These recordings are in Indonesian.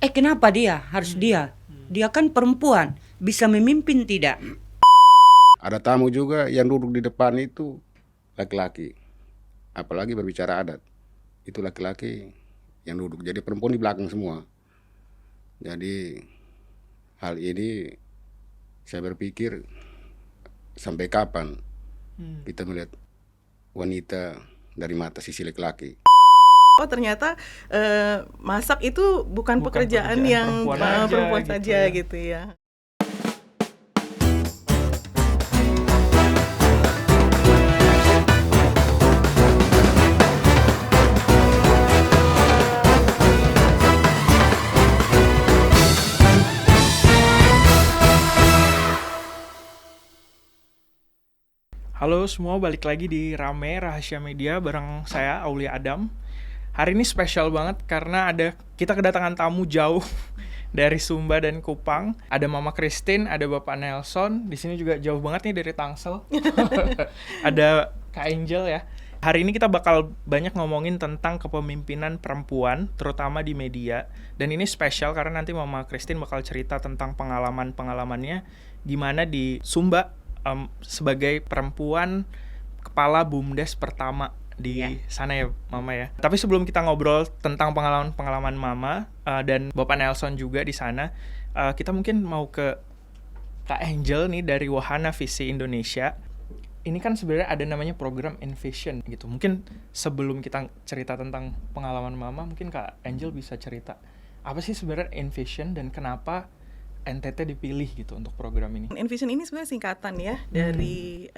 Kenapa dia harus dia? Dia kan perempuan, bisa memimpin tidak? Ada tamu juga yang duduk di depan itu laki-laki, apalagi berbicara adat. Itu laki-laki yang duduk, jadi perempuan di belakang semua. Jadi hal ini saya berpikir sampai kapan kita melihat wanita dari mata sisi laki-laki. Oh ternyata masak itu bukan pekerjaan yang perempuan saja gitu ya. Halo semua, balik lagi di Rame Rahasia Media bareng saya Aulia Adam. Hari ini spesial banget karena kita kedatangan tamu jauh dari Sumba dan Kupang. Ada Mama Christine, ada Bapak Nelson. Di sini juga jauh banget nih dari Tangsel. Ada Kak Angel ya. Hari ini kita bakal banyak ngomongin tentang kepemimpinan perempuan, terutama di media. Dan ini spesial karena nanti Mama Christine bakal cerita tentang pengalamannya gimana di Sumba sebagai perempuan kepala BUMDes pertama di sana ya Mama ya. Tapi sebelum kita ngobrol tentang pengalaman Mama dan Bapak Nelson juga di sana, kita mungkin mau ke Kak Angel nih dari Wahana Visi Indonesia. Ini kan sebenarnya ada namanya program Envision gitu. Mungkin sebelum kita cerita tentang pengalaman Mama, mungkin Kak Angel bisa cerita apa sih sebenarnya Envision dan kenapa NTT dipilih gitu untuk program ini. Envision ini sebenarnya singkatan ya dari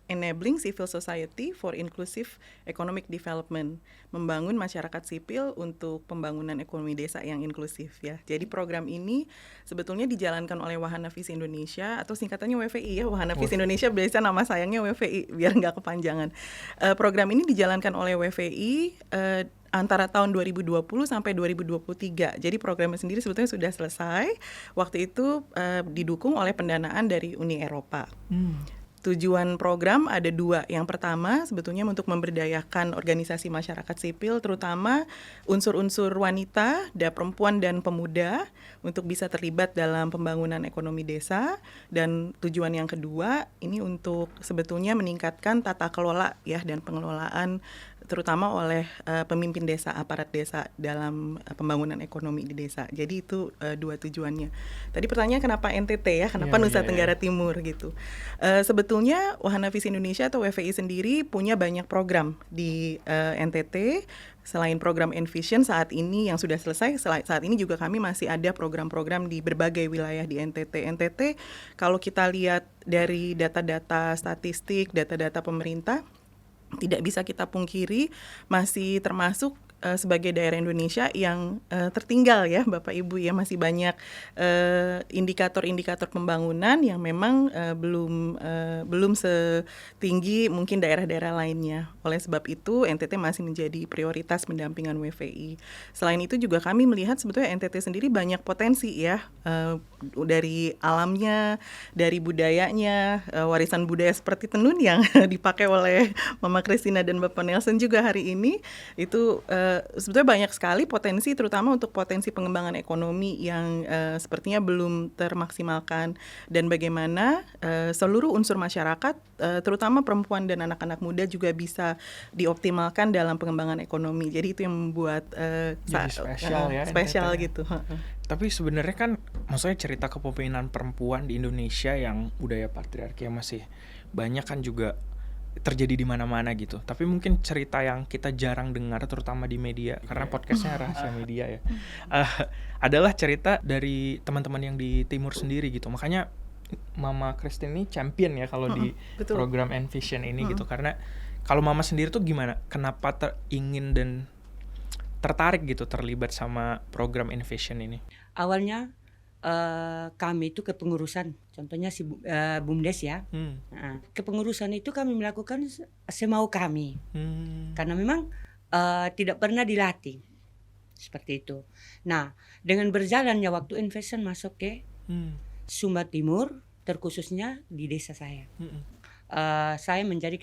Enabling Civil Society for Inclusive Economic Development, membangun masyarakat sipil untuk pembangunan ekonomi desa yang inklusif ya. Jadi program ini sebetulnya dijalankan oleh Wahana Visi Indonesia atau singkatannya WVI ya. Wahana Visi Indonesia biasa nama sayangnya WVI biar nggak kepanjangan. Program ini dijalankan oleh WVI antara tahun 2020 sampai 2023. Jadi programnya sendiri sebetulnya sudah selesai. Waktu itu didukung oleh pendanaan dari Uni Eropa. Tujuan program ada dua. Yang pertama sebetulnya untuk memberdayakan organisasi masyarakat sipil, terutama unsur-unsur wanita, perempuan dan pemuda untuk bisa terlibat dalam pembangunan ekonomi desa. Dan tujuan yang kedua ini untuk sebetulnya meningkatkan tata kelola ya dan pengelolaan terutama oleh pemimpin desa, aparat desa dalam pembangunan ekonomi di desa. Jadi itu dua tujuannya. Tadi pertanyaan kenapa NTT ya, kenapa Nusa Tenggara Timur gitu. Sebetulnya Wahana Visi Indonesia atau WVI sendiri punya banyak program di NTT. Selain program Envision saat ini yang sudah selesai, saat ini juga kami masih ada program-program di berbagai wilayah di NTT. NTT kalau kita lihat dari data-data statistik, data-data pemerintah, tidak bisa kita pungkiri masih termasuk sebagai daerah Indonesia yang tertinggal ya Bapak Ibu ya, masih banyak indikator-indikator pembangunan yang memang belum setinggi mungkin daerah-daerah lainnya. Oleh sebab itu NTT masih menjadi prioritas pendampingan WVI. Selain itu juga kami melihat sebetulnya NTT sendiri banyak potensi ya, dari alamnya, dari budayanya, warisan budaya seperti tenun yang dipakai oleh Mama Christina dan Bapak Nelson juga hari ini itu sebetulnya banyak sekali potensi, terutama untuk potensi pengembangan ekonomi yang sepertinya belum termaksimalkan, dan bagaimana seluruh unsur masyarakat, terutama perempuan dan anak-anak muda juga bisa dioptimalkan dalam pengembangan ekonomi. Jadi itu yang membuat spesial gitu. Tapi sebenarnya kan maksudnya cerita kepemimpinan perempuan di Indonesia yang budaya patriarki yang masih banyak kan juga terjadi di mana-mana gitu. Tapi mungkin cerita yang kita jarang dengar terutama di media karena podcastnya Rahasia Media ya, adalah cerita dari teman-teman yang di timur sendiri gitu. Makanya Mama Christine ini champion ya kalau di program Envision ini gitu. Karena kalau Mama sendiri tuh gimana? Kenapa ingin dan tertarik gitu terlibat sama program Envision ini? Awalnya kami itu kepengurusan, contohnya si BUMDes ya. Kepengurusan itu kami melakukan semau kami, karena memang tidak pernah dilatih seperti itu. Nah, dengan berjalannya waktu Envision masuk ke Sumba Timur, terkhususnya di desa saya, saya menjadi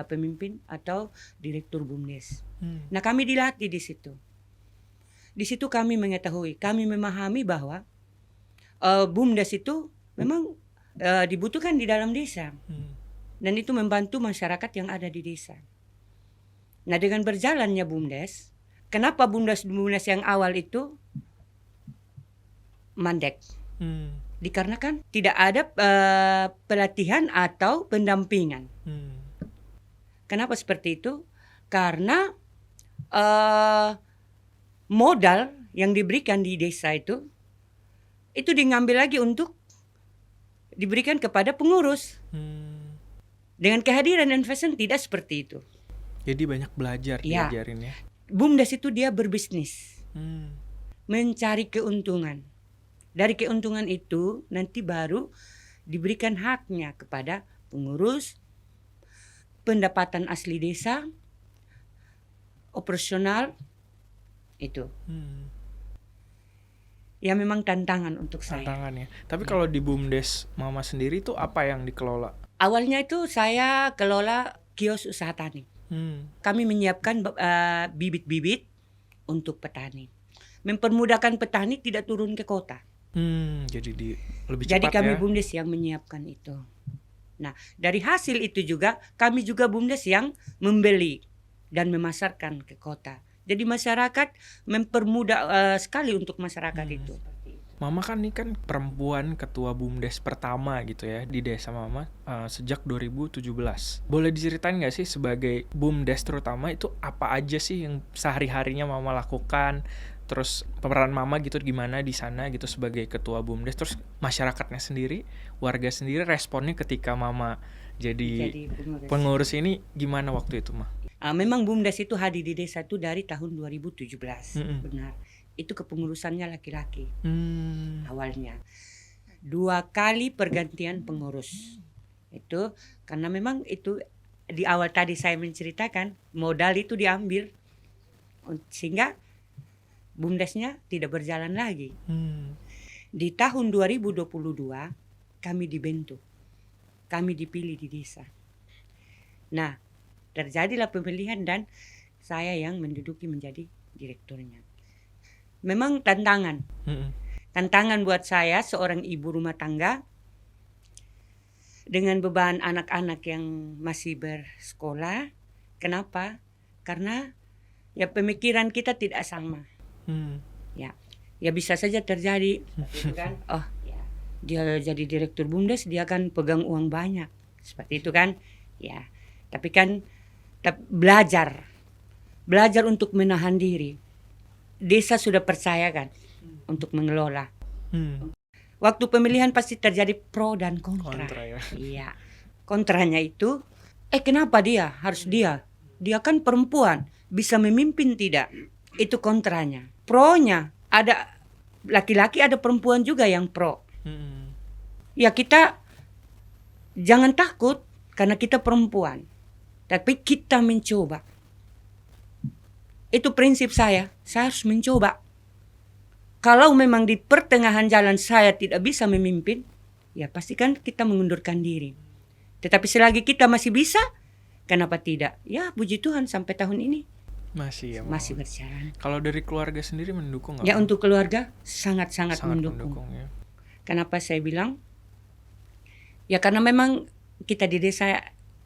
pemimpin atau direktur BUMDes. Nah, kami dilatih di situ. Di situ kami mengetahui, kami memahami bahwa BUMDes itu memang dibutuhkan di dalam desa. Dan itu membantu masyarakat yang ada di desa. Nah, dengan berjalannya BUMDes, kenapa BUMDes yang awal itu mandek? Dikarenakan tidak ada pelatihan atau pendampingan. Kenapa seperti itu? Karena modal yang diberikan di desa itu diambil lagi untuk diberikan kepada pengurus. Dengan kehadiran investment tidak seperti itu. Jadi banyak belajar diajarin ya. BUMDes itu dia berbisnis, mencari keuntungan. Dari keuntungan itu nanti baru diberikan haknya kepada pengurus, pendapatan asli desa, operasional itu. Ya memang tantangan untuk saya. Tantangan ya. Tapi kalau di BUMDes Mama sendiri itu apa yang dikelola? Awalnya itu saya kelola kios usaha tani. Kami menyiapkan bibit-bibit untuk petani. Mempermudahkan petani tidak turun ke kota. Jadi lebih cepat. Jadi kami ya. BUMDes yang menyiapkan itu. Nah, dari hasil itu juga kami juga BUMDes yang membeli dan memasarkan ke kota. Jadi masyarakat mempermudah sekali untuk masyarakat itu. Mama kan ini kan perempuan ketua BUMDes pertama gitu ya di desa Mama sejak 2017. Boleh diceritain nggak sih sebagai BUMDes terutama itu apa aja sih yang sehari-harinya Mama lakukan? Terus pemeran Mama gitu gimana di sana gitu sebagai ketua BUMDes? Terus masyarakatnya sendiri, warga sendiri responnya ketika Mama jadi pengurus ini gimana waktu itu, Ma? Memang BUMDes itu hadir di desa itu dari tahun 2017, benar. Itu kepengurusannya laki-laki awalnya. 2 kali pergantian pengurus. Itu karena memang itu di awal tadi saya menceritakan modal itu diambil sehingga BUMDesnya tidak berjalan lagi. Di tahun 2022 kami dibentuk. Kami dipilih di desa. Nah, terjadilah pemilihan dan saya yang menduduki menjadi direkturnya. Memang tantangan. Tantangan buat saya seorang ibu rumah tangga dengan beban anak-anak yang masih bersekolah. Kenapa? Karena ya pemikiran kita tidak sama. Ya bisa saja terjadi. Kan? Oh, ya, dia jadi direktur BUMDes, dia kan pegang uang banyak. Seperti itu kan? Ya. Tapi kan belajar untuk menahan diri. Desa sudah percaya kan untuk mengelola. Waktu pemilihan pasti terjadi pro dan kontra. Ya. Iya. Kontranya itu, kenapa dia harus dia? Dia kan perempuan, bisa memimpin tidak? Itu kontranya. Pronya ada laki-laki, ada perempuan juga yang pro. Ya kita jangan takut karena kita perempuan. Tapi kita mencoba. Itu prinsip saya harus mencoba. Kalau memang di pertengahan jalan saya tidak bisa memimpin, ya pastikan kita mengundurkan diri. Tetapi selagi kita masih bisa, kenapa tidak? Ya puji Tuhan sampai tahun ini masih berjalan. Kalau dari keluarga sendiri mendukung nggak? Ya untuk keluarga sangat mendukung. Ya. Kenapa saya bilang? Ya karena memang kita di desa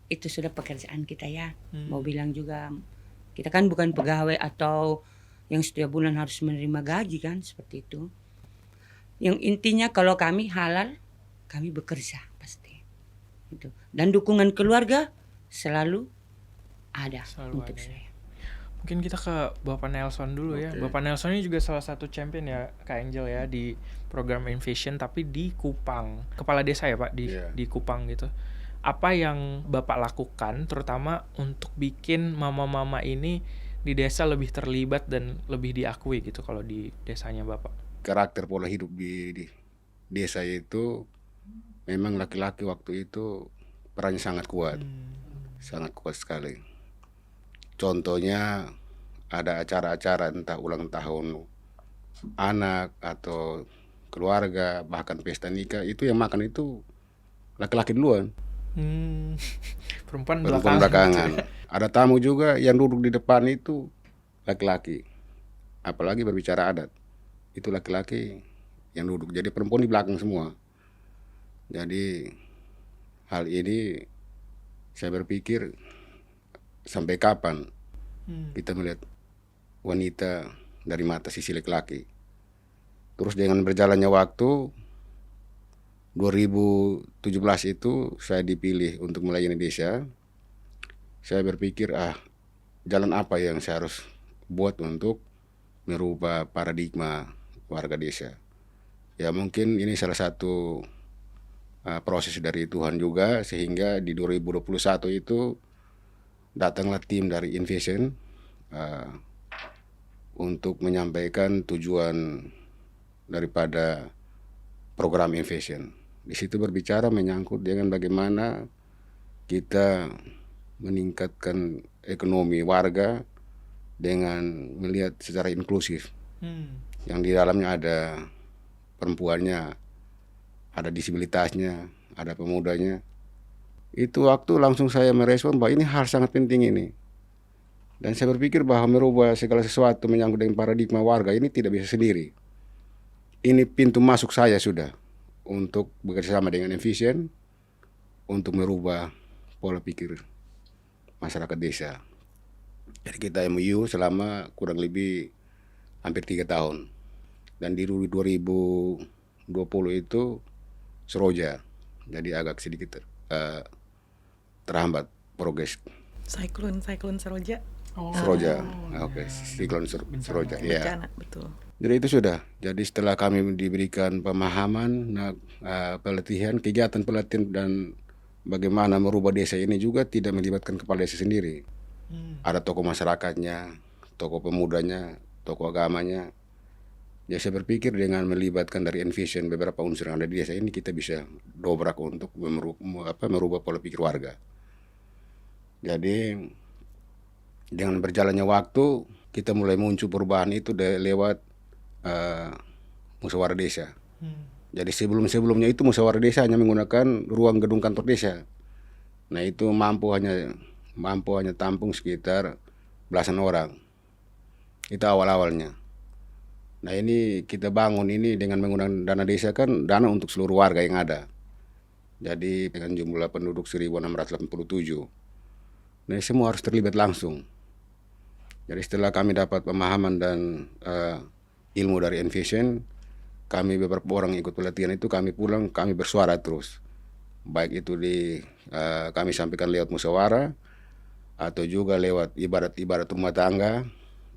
itu sudah pekerjaan kita ya. Mau bilang juga kita kan bukan pegawai atau yang setiap bulan harus menerima gaji kan, seperti itu. Yang intinya kalau kami halal, kami bekerja pasti. Itu. Dan dukungan keluarga selalu ada untuk saya. Mungkin kita ke Bapak Nelson dulu ya. Bapak Nelson ini juga salah satu champion ya Kak Angel ya di program Envision tapi di Kupang. Kepala desa ya Pak di Kupang gitu. Apa yang Bapak lakukan terutama untuk bikin mama-mama ini di desa lebih terlibat dan lebih diakui gitu kalau di desanya Bapak? Karakter pola hidup di desa itu memang laki-laki waktu itu perannya sangat kuat. Sangat kuat sekali. Contohnya ada acara-acara entah ulang tahun anak atau keluarga bahkan pesta nikah itu yang makan itu laki-laki duluan. Perempuan belakangan. Ada tamu juga yang duduk di depan itu laki-laki. apalagi berbicara adat. Itu laki-laki yang duduk, jadi perempuan di belakang semua. Jadi hal ini saya berpikir sampai kapan kita melihat wanita dari mata sisi laki-laki. Terus dengan berjalannya waktu 2017 itu saya dipilih untuk melayani desa. Saya berpikir jalan apa yang saya harus buat untuk merubah paradigma warga desa. Ya mungkin ini salah satu proses dari Tuhan juga, sehingga di 2021 itu datanglah tim dari Envision untuk menyampaikan tujuan daripada program Envision. Di situ berbicara menyangkut dengan bagaimana kita meningkatkan ekonomi warga dengan melihat secara inklusif. Yang di dalamnya ada perempuannya, ada disabilitasnya, ada pemudanya. Itu waktu langsung saya merespon bahwa ini hal sangat penting ini. Dan saya berpikir bahwa merubah segala sesuatu menyangkut dengan paradigma warga ini tidak bisa sendiri. Ini pintu masuk saya sudah untuk bekerjasama dengan Envision untuk merubah pola pikir masyarakat desa. Jadi kita MOU selama kurang lebih hampir 3 tahun. Dan di 2020 itu Seroja, jadi agak sedikit terhambat progres. Cyclone Seroja. Seroja, oke. Siklon Seroja, ya. Bencana, betul. Jadi itu sudah. Jadi setelah kami diberikan pemahaman, pelatihan, kegiatan pelatihan dan bagaimana merubah desa ini juga tidak melibatkan kepala desa sendiri. Ada tokoh masyarakatnya, tokoh pemudanya, tokoh agamanya. Ya saya berpikir dengan melibatkan dari Envision beberapa unsur yang ada di desa ini, kita bisa dobrak untuk merubah pola pikir warga. Jadi dengan berjalannya waktu kita mulai muncul perubahan itu lewat musyawarah desa. Jadi sebelumnya itu musyawarah desa hanya menggunakan ruang gedung kantor desa. Nah itu mampu hanya tampung sekitar belasan orang. Itu awal-awalnya. Nah ini kita bangun ini dengan menggunakan dana desa, kan dana untuk seluruh warga yang ada. Jadi dengan jumlah penduduk 1687. Nah ini semua harus terlibat langsung. Jadi setelah kami dapat pemahaman dan ilmu dari Envision, kami beberapa orang ikut pelatihan itu, kami pulang, kami bersuara terus. Baik itu kami sampaikan lewat musyawarah, atau juga lewat ibadat rumah tangga,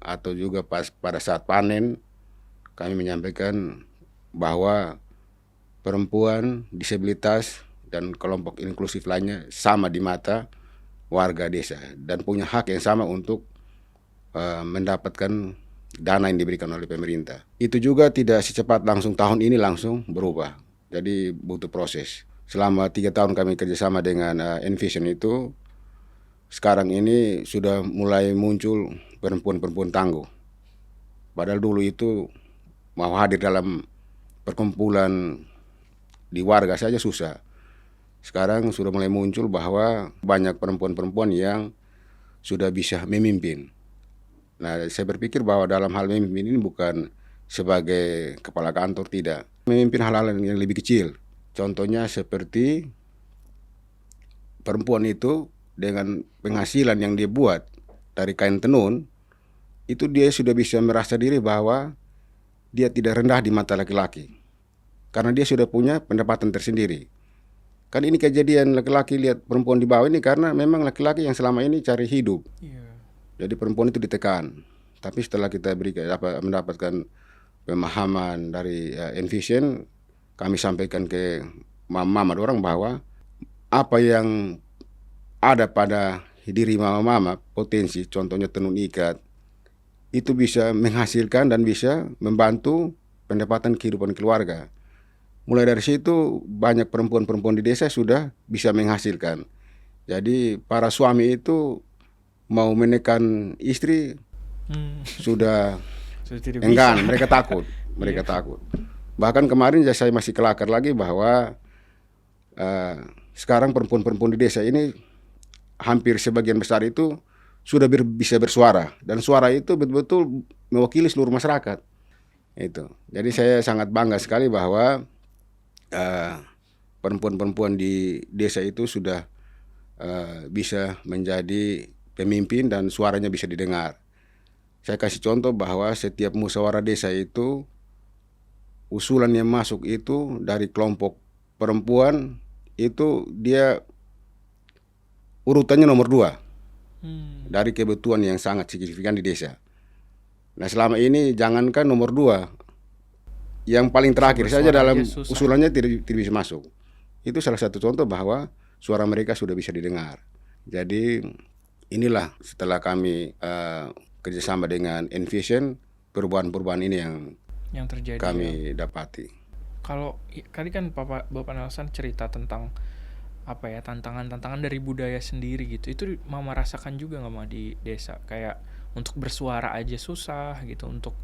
atau juga pada saat panen, kami menyampaikan bahwa perempuan, disabilitas, dan kelompok inklusif lainnya sama di mata warga desa dan punya hak yang sama untuk mendapatkan dana yang diberikan oleh pemerintah. Itu juga tidak secepat langsung tahun ini langsung berubah. Jadi butuh proses. Selama 3 tahun kami kerjasama dengan Envision itu, sekarang ini sudah mulai muncul perempuan-perempuan tangguh. Padahal dulu itu mau hadir dalam perkumpulan di warga saja susah. Sekarang sudah mulai muncul bahwa banyak perempuan-perempuan yang sudah bisa memimpin. Nah, saya berpikir bahwa dalam hal memimpin ini bukan sebagai kepala kantor, tidak. Memimpin hal-hal yang lebih kecil. Contohnya seperti perempuan itu dengan penghasilan yang dia buat dari kain tenun, itu dia sudah bisa merasa diri bahwa dia tidak rendah di mata laki-laki. Karena dia sudah punya pendapatan tersendiri. Kan ini kejadian laki-laki lihat perempuan di bawah ini karena memang laki-laki yang selama ini cari hidup. Jadi perempuan itu ditekan. Tapi setelah kita mendapatkan pemahaman dari Envision, kami sampaikan ke mama-mama orang bahwa apa yang ada pada diri mama-mama, potensi, contohnya tenun ikat, itu bisa menghasilkan dan bisa membantu pendapatan kehidupan keluarga. Mulai dari situ banyak perempuan-perempuan di desa sudah bisa menghasilkan. Jadi para suami itu mau menekan istri sudah enggan, mereka takut, takut. Bahkan kemarin saya masih kelakar lagi bahwa sekarang perempuan-perempuan di desa ini hampir sebagian besar itu sudah bisa bersuara, dan suara itu betul-betul mewakili seluruh masyarakat. Itu. Jadi saya sangat bangga sekali bahwa perempuan-perempuan di desa itu sudah bisa menjadi pemimpin dan suaranya bisa didengar. Saya kasih contoh bahwa setiap musyawarah desa itu usulan yang masuk itu dari kelompok perempuan itu dia urutannya nomor 2 dari kebutuhan yang sangat signifikan di desa. Nah selama ini jangankan nomor 2, yang paling terakhir saja dalam usulannya tidak bisa masuk. Itu salah satu contoh bahwa suara mereka sudah bisa didengar. Jadi inilah setelah kami kerjasama dengan Envision, perubahan-perubahan ini yang terjadi kami dapati. Kalau tadi kan Bapak Nelson cerita tentang apa ya, tantangan dari budaya sendiri gitu. Itu Mama rasakan juga nggak Mama di desa? Kayak untuk bersuara aja susah gitu, untuk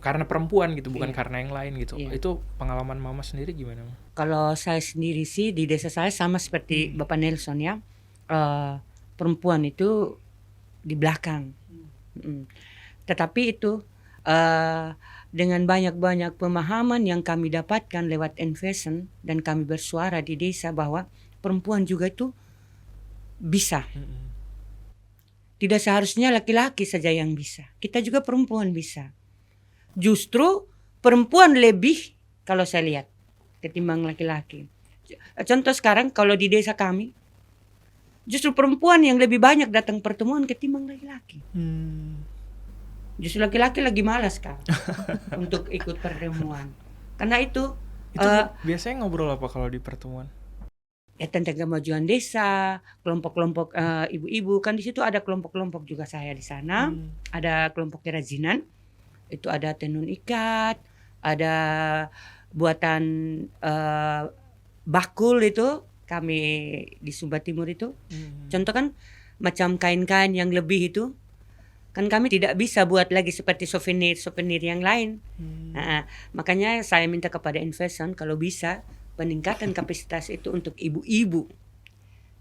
karena perempuan gitu, bukan karena yang lain gitu. Itu pengalaman Mama sendiri gimana? Kalau saya sendiri sih di desa saya sama seperti Bapak Nelson ya, perempuan itu di belakang. Tetapi itu dengan banyak pemahaman yang kami dapatkan lewat Envision dan kami bersuara di desa bahwa perempuan juga itu bisa. Tidak seharusnya laki-laki saja yang bisa, kita juga perempuan bisa. Justru perempuan lebih kalau saya lihat ketimbang laki-laki. Contoh sekarang kalau di desa kami, justru perempuan yang lebih banyak datang pertemuan ketimbang laki-laki. Justru laki-laki lagi malas kan untuk ikut pertemuan. Karena itu biasanya ngobrol apa kalau di pertemuan? Ya tentang kemajuan desa, kelompok-kelompok ibu-ibu, kan di situ ada kelompok-kelompok juga saya di sana. Ada kelompok kerajinan, itu ada tenun ikat, ada buatan bakul itu kami di Sumba Timur itu. Contoh kan macam kain-kain yang lebih itu kan kami tidak bisa buat lagi seperti souvenir yang lain. Makanya saya minta kepada Envision kalau bisa peningkatan kapasitas itu untuk ibu-ibu.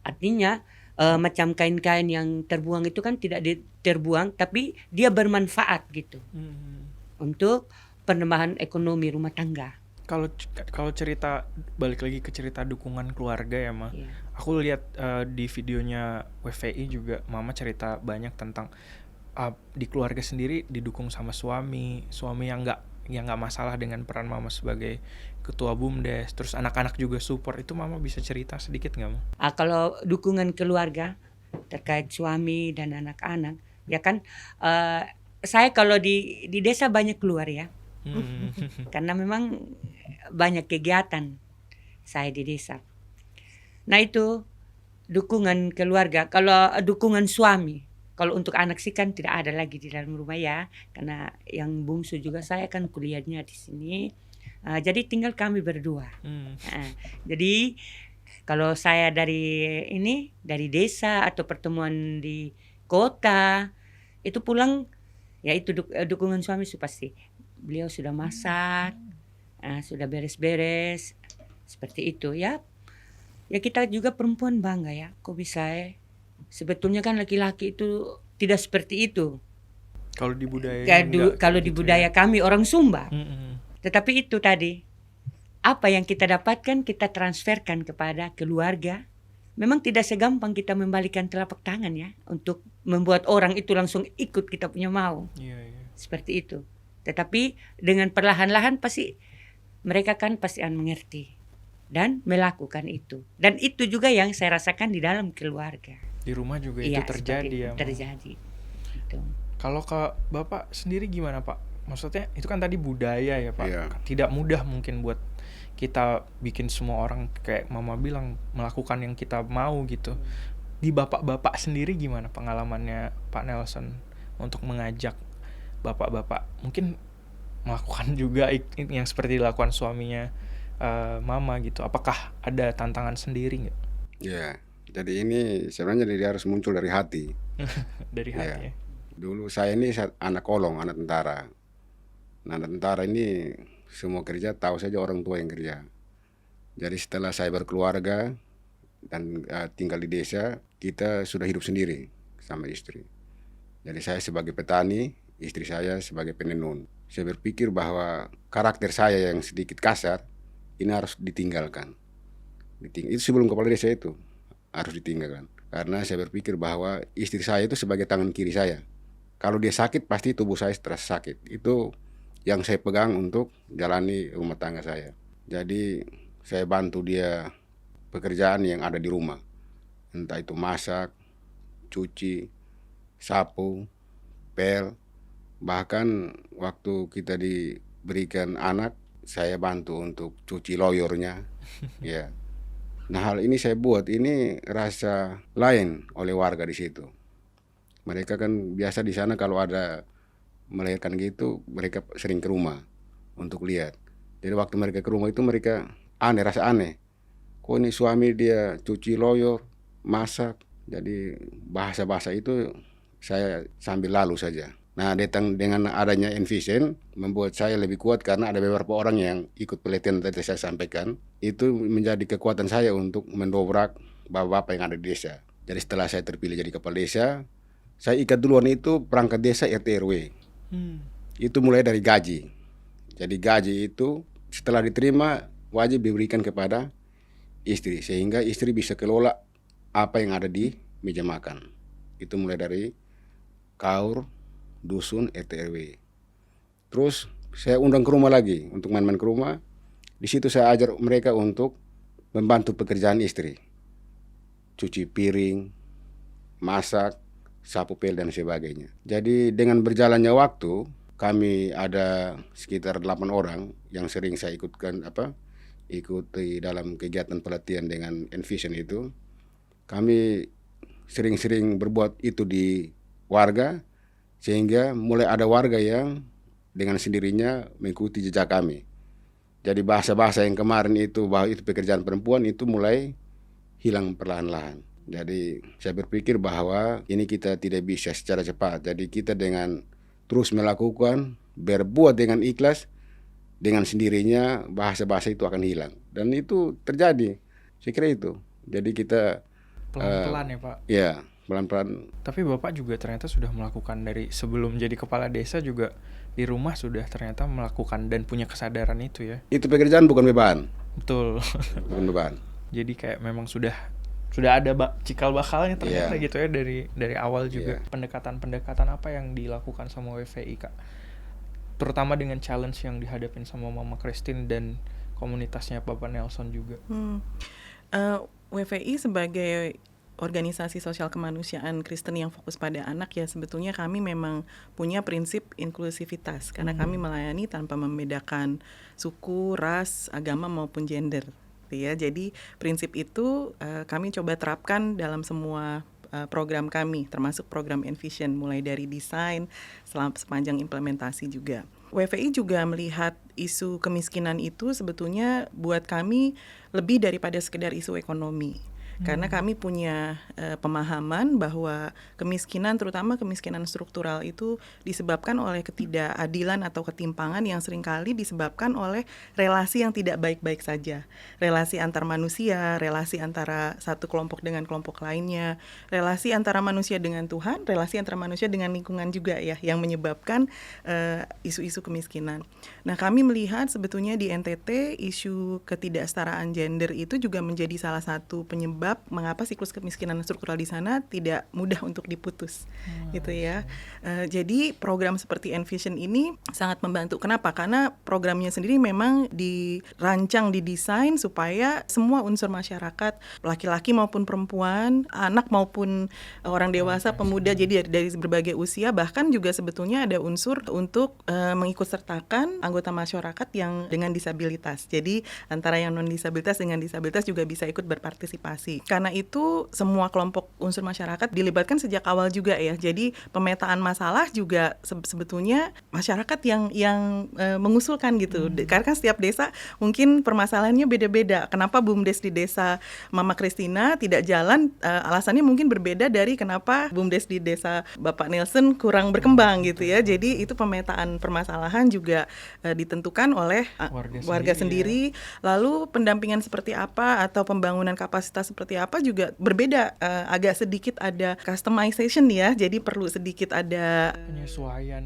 Artinya macam kain-kain yang terbuang itu kan tidak terbuang, tapi dia bermanfaat gitu untuk penambahan ekonomi rumah tangga. Kalau cerita, balik lagi ke cerita dukungan keluarga ya Ma. Aku lihat di videonya WVI juga Mama cerita banyak tentang di keluarga sendiri didukung sama suami yang nggak masalah dengan peran Mama sebagai ketua BUMDes, terus anak-anak juga support. Itu Mama bisa cerita sedikit nggak Ma? Kalau dukungan keluarga terkait suami dan anak-anak, ya kan saya kalau di desa banyak keluar ya. Karena memang banyak kegiatan saya di desa. Nah itu dukungan keluarga. Kalau dukungan suami, kalau untuk anak sih kan tidak ada lagi di dalam rumah ya, karena yang bungsu juga saya kan kuliahnya di sini. Jadi tinggal kami berdua. Jadi kalau saya dari desa atau pertemuan di kota itu pulang, ya itu dukungan suami pasti. Beliau sudah masak, sudah beres-beres, seperti itu ya. Ya kita juga perempuan bangga ya, kok bisa ya. Sebetulnya kan laki-laki itu tidak seperti itu. Kalau di budaya kalau di budaya kami orang Sumba. Tetapi itu tadi, apa yang kita dapatkan kita transferkan kepada keluarga. Memang tidak segampang kita membalikan telapak tangan ya, untuk membuat orang itu langsung ikut kita punya mau. Seperti itu. Tetapi dengan perlahan-lahan pasti mereka kan pasti akan mengerti dan melakukan itu. Dan itu juga yang saya rasakan di dalam keluarga. Di rumah juga itu terjadi ya. Terjadi. Gitu. Kalau ke Bapak sendiri gimana Pak? Maksudnya itu kan tadi budaya ya Pak. Tidak mudah mungkin buat kita bikin semua orang kayak Mama bilang melakukan yang kita mau gitu. Di bapak-bapak sendiri gimana pengalamannya Pak Nelson untuk mengajak bapak-bapak mungkin melakukan juga yang seperti dilakukan suaminya Mama gitu? Apakah ada tantangan sendiri nggak? Ya, jadi ini sebenarnya harus muncul dari hati. Dari hati ya. Dulu saya ini anak kolong, anak tentara. Nah, anak tentara ini semua kerja tahu saja orang tua yang kerja. Jadi setelah saya berkeluarga dan tinggal di desa, kita sudah hidup sendiri. sama istri. Jadi saya sebagai petani, istri saya sebagai penenun. Saya berpikir bahwa karakter saya yang sedikit kasar ini harus ditinggalkan. Itu sebelum kepala desa itu harus ditinggalkan. Karena saya berpikir bahwa istri saya itu sebagai tangan kiri saya. Kalau dia sakit pasti tubuh saya terasa sakit. Itu yang saya pegang untuk jalani rumah tangga saya. Jadi saya bantu dia pekerjaan yang ada di rumah. Entah itu masak, cuci, sapu, pel. Bahkan waktu kita diberikan anak, saya bantu untuk cuci loyornya. Ya. Nah, hal ini saya buat, ini rasa lain oleh warga di situ. Mereka kan biasa di sana kalau ada melahirkan gitu, mereka sering ke rumah untuk lihat. Jadi waktu mereka ke rumah itu mereka rasa aneh. Kok ini suami dia cuci loyor, masak. Jadi bahasa-bahasa itu saya sambil lalu saja. Nah, dengan adanya Envision membuat saya lebih kuat karena ada beberapa orang yang ikut pelatihan tadi saya sampaikan. Itu menjadi kekuatan saya untuk mendobrak bapak-bapak yang ada di desa. Jadi setelah saya terpilih jadi kepala desa, saya ikat duluan itu perangkat desa RT RW. Itu mulai dari gaji. Jadi gaji itu setelah diterima wajib diberikan kepada istri sehingga istri bisa kelola apa yang ada di meja makan. Itu mulai dari kaur, dusun, RT RW. Terus saya undang ke rumah lagi untuk main-main ke rumah. Di situ saya ajar mereka untuk membantu pekerjaan istri. Cuci piring, masak, sapu pel dan sebagainya. Jadi dengan berjalannya waktu, kami ada sekitar 8 orang yang sering saya ikuti dalam kegiatan pelatihan dengan Envision itu. Kami sering-sering berbuat itu di warga, sehingga mulai ada warga yang dengan sendirinya mengikuti jejak kami. Jadi bahasa-bahasa yang kemarin itu bahwa itu pekerjaan perempuan itu mulai hilang perlahan-lahan. Jadi saya berpikir bahwa ini kita tidak bisa secara cepat. Jadi kita dengan terus melakukan, berbuat dengan ikhlas, dengan sendirinya bahasa-bahasa itu akan hilang. Dan itu terjadi, saya kira itu. Jadi kita pelan-pelan ya Pak? Ya, pelan-pelan. Tapi Bapak juga ternyata sudah melakukan dari sebelum jadi kepala desa juga di rumah sudah ternyata melakukan dan punya kesadaran itu ya? Itu pekerjaan bukan beban. Betul. Bukan beban. Jadi kayak memang sudah ada cikal bakalnya ternyata gitu ya dari awal juga. Pendekatan apa yang dilakukan sama WVI Kak? Terutama dengan challenge yang dihadapin sama Mama Christine dan komunitasnya Bapak Nelson juga. WVI sebagai organisasi sosial kemanusiaan Kristen yang fokus pada anak ya sebetulnya kami memang punya prinsip inklusivitas karena kami melayani tanpa membedakan suku, ras, agama maupun gender. Ya, jadi prinsip itu kami coba terapkan dalam semua program kami, termasuk program Envision, mulai dari desain sepanjang implementasi juga. WVI juga melihat isu kemiskinan itu sebetulnya buat kami lebih daripada sekedar isu ekonomi. Karena kami punya pemahaman bahwa kemiskinan, terutama kemiskinan struktural itu disebabkan oleh ketidakadilan atau ketimpangan yang seringkali disebabkan oleh relasi yang tidak baik-baik saja. Relasi antar manusia, relasi antara satu kelompok dengan kelompok lainnya, relasi antara manusia dengan Tuhan, relasi antara manusia dengan lingkungan juga ya, yang menyebabkan isu-isu kemiskinan. Nah, kami melihat sebetulnya di NTT isu ketidaksetaraan gender itu juga menjadi salah satu penyebab mengapa siklus kemiskinan struktural di sana tidak mudah untuk diputus, gitu ya. Jadi program seperti Envision ini sangat membantu. Kenapa? Karena programnya sendiri memang dirancang, didesain supaya semua unsur masyarakat, laki-laki maupun perempuan, anak maupun orang dewasa, pemuda, jadi dari berbagai usia, bahkan juga sebetulnya ada unsur untuk mengikutsertakan anggota masyarakat yang dengan disabilitas. Jadi antara yang non disabilitas dengan disabilitas juga bisa ikut berpartisipasi. Karena itu semua kelompok unsur masyarakat dilibatkan sejak awal juga ya. Jadi pemetaan masalah juga sebetulnya masyarakat yang mengusulkan gitu. Karena kan setiap desa mungkin permasalahannya beda-beda. Kenapa BUMDes di desa Mama Christina tidak jalan? Alasannya mungkin berbeda dari kenapa BUMDes di desa Bapak Nelson kurang berkembang gitu ya. Jadi itu pemetaan permasalahan juga ditentukan oleh warga sendiri. Lalu pendampingan seperti apa atau pembangunan kapasitas seperti seperti apa juga berbeda, agak sedikit ada customization ya, jadi perlu sedikit ada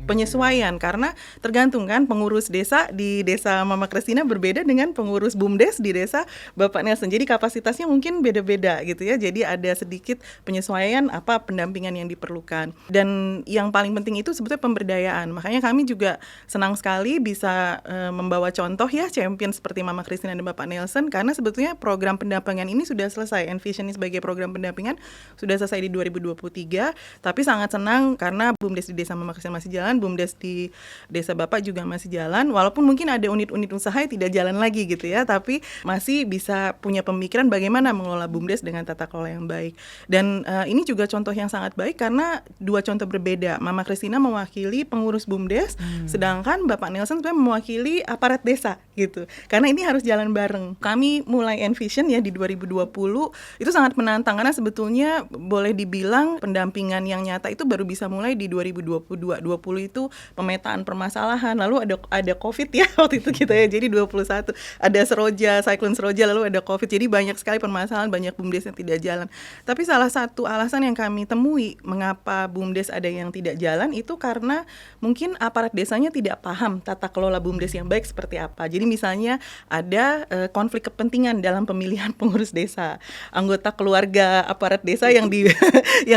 penyesuaian karena tergantung kan pengurus desa di desa Mama Kristina berbeda dengan pengurus BUMDes di desa Bapak Nelson. Jadi kapasitasnya mungkin beda-beda gitu ya. Jadi ada sedikit penyesuaian apa pendampingan yang diperlukan. Dan yang paling penting itu sebetulnya pemberdayaan. Makanya kami juga senang sekali bisa membawa contoh ya champion seperti Mama Kristina dan Bapak Nelson, karena sebetulnya program pendampingan ini sudah selesai. Envision sebagai program pendampingan sudah selesai di 2023, tapi sangat senang karena BUMDes di desa Mama Kristina masih jalan, BUMDes di desa Bapak juga masih jalan, walaupun mungkin ada unit-unit usaha yang tidak jalan lagi gitu ya, tapi masih bisa punya pemikiran bagaimana mengelola BUMDes dengan tata kelola yang baik. Dan ini juga contoh yang sangat baik karena dua contoh berbeda. Mama Kristina mewakili pengurus BUMDes, sedangkan Bapak Nelson sebenarnya mewakili aparat desa gitu. Karena ini harus jalan bareng. Kami mulai Envision ya di 2020 itu sangat menantang karena sebetulnya boleh dibilang pendampingan yang nyata itu baru bisa mulai di 2022. 20 itu pemetaan permasalahan, lalu ada Covid ya waktu itu kita ya. Jadi 21 ada cyclone Seroja, lalu ada Covid. Jadi banyak sekali permasalahan, banyak BUMDes yang tidak jalan. Tapi salah satu alasan yang kami temui mengapa BUMDes ada yang tidak jalan itu karena mungkin aparat desanya tidak paham tata kelola BUMDes yang baik seperti apa. Jadi misalnya ada konflik kepentingan dalam pemilihan pengurus desa, anggota keluarga aparat desa yang